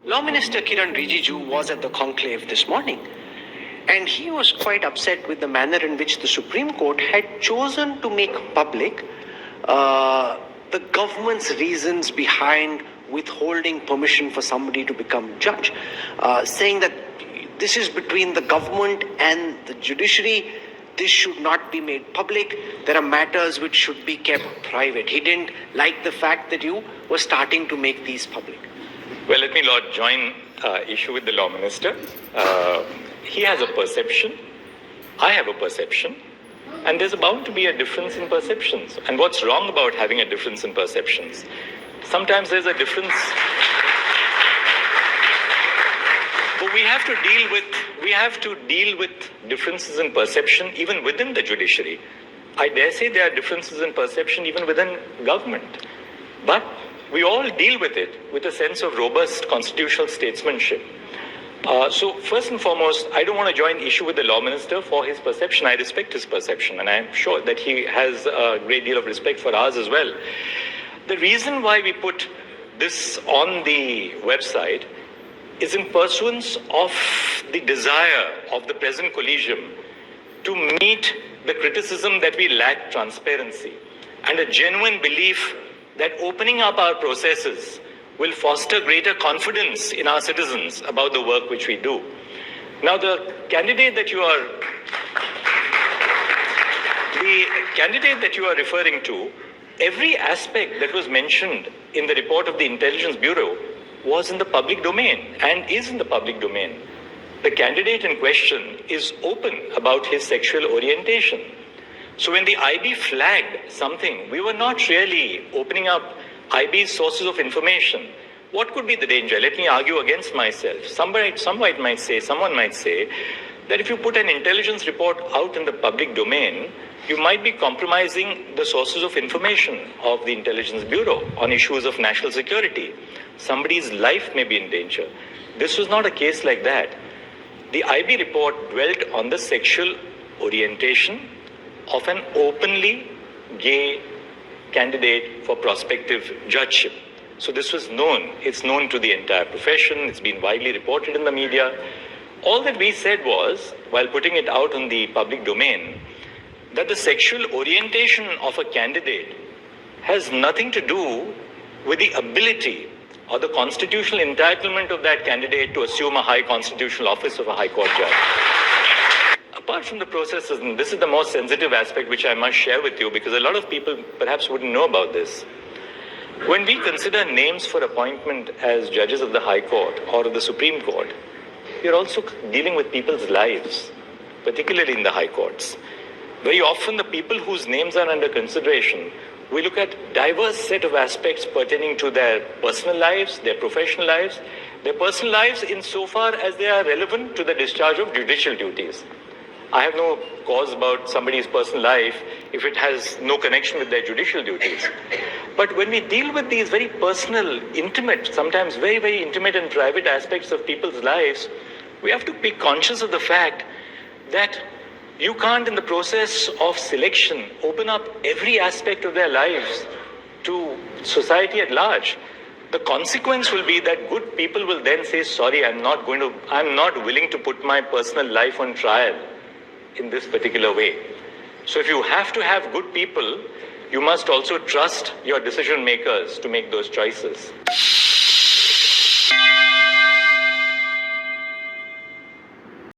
Law Minister Kiren Rijiju was at the conclave this morning, and he was quite upset with the manner in which the Supreme Court had chosen to make public the government's reasons behind withholding permission for somebody to become judge, saying that this is between the government and the judiciary. This should not be made public. There are matters which should be kept private. He didn't like the fact that you were starting to make these public. Well, let me join issue with the law minister. He has a perception. I have a perception. And there's bound to be a difference in perceptions. And what's wrong about having a difference in perceptions? Sometimes there's a difference. But we have to deal with differences in perception even within the judiciary. I dare say there are differences in perception even within government. But we all deal with it with a sense of robust constitutional statesmanship. So first and foremost, I don't want to join issue with the law minister for his perception. I respect his perception, and I'm sure that he has a great deal of respect for ours as well. The reason why we put this on the website is in pursuance of the desire of the present collegium to meet the criticism that we lack transparency and a genuine belief that opening up our processes will foster greater confidence in our citizens about the work which we do. Now, the candidate that you are referring to, every aspect that was mentioned in the report of the Intelligence Bureau was in the public domain and is in the public domain. The candidate in question is open about his sexual orientation. So when the IB flagged something, we were not really opening up IB's sources of information. What could be the danger? Let me argue against myself. Someone might say that if you put an intelligence report out in the public domain, you might be compromising the sources of information of the Intelligence Bureau on issues of national security. Somebody's life may be in danger. This was not a case like that. The IB report dwelt on the sexual orientation of an openly gay candidate for prospective judgeship. So this was known. It's known to the entire profession. It's been widely reported in the media. All that we said was, while putting it out in the public domain, that the sexual orientation of a candidate has nothing to do with the ability or the constitutional entitlement of that candidate to assume a high constitutional office of a high court judge. Apart from the processes, and this is the most sensitive aspect which I must share with you because a lot of people perhaps wouldn't know about this. When we consider names for appointment as judges of the High Court or of the Supreme Court, we are also dealing with people's lives, particularly in the High Courts. Very often the people whose names are under consideration, we look at diverse set of aspects pertaining to their personal lives, their professional lives, their personal lives insofar as they are relevant to the discharge of judicial duties. I have no cause about somebody's personal life if it has no connection with their judicial duties. But when we deal with these very personal, intimate, sometimes very, very intimate and private aspects of people's lives, we have to be conscious of the fact that you can't, in the process of selection, open up every aspect of their lives to society at large. The consequence will be that good people will then say, sorry, I'm not willing to put my personal life on trial in this particular way. So if you have to have good people, you must also trust your decision makers to make those choices.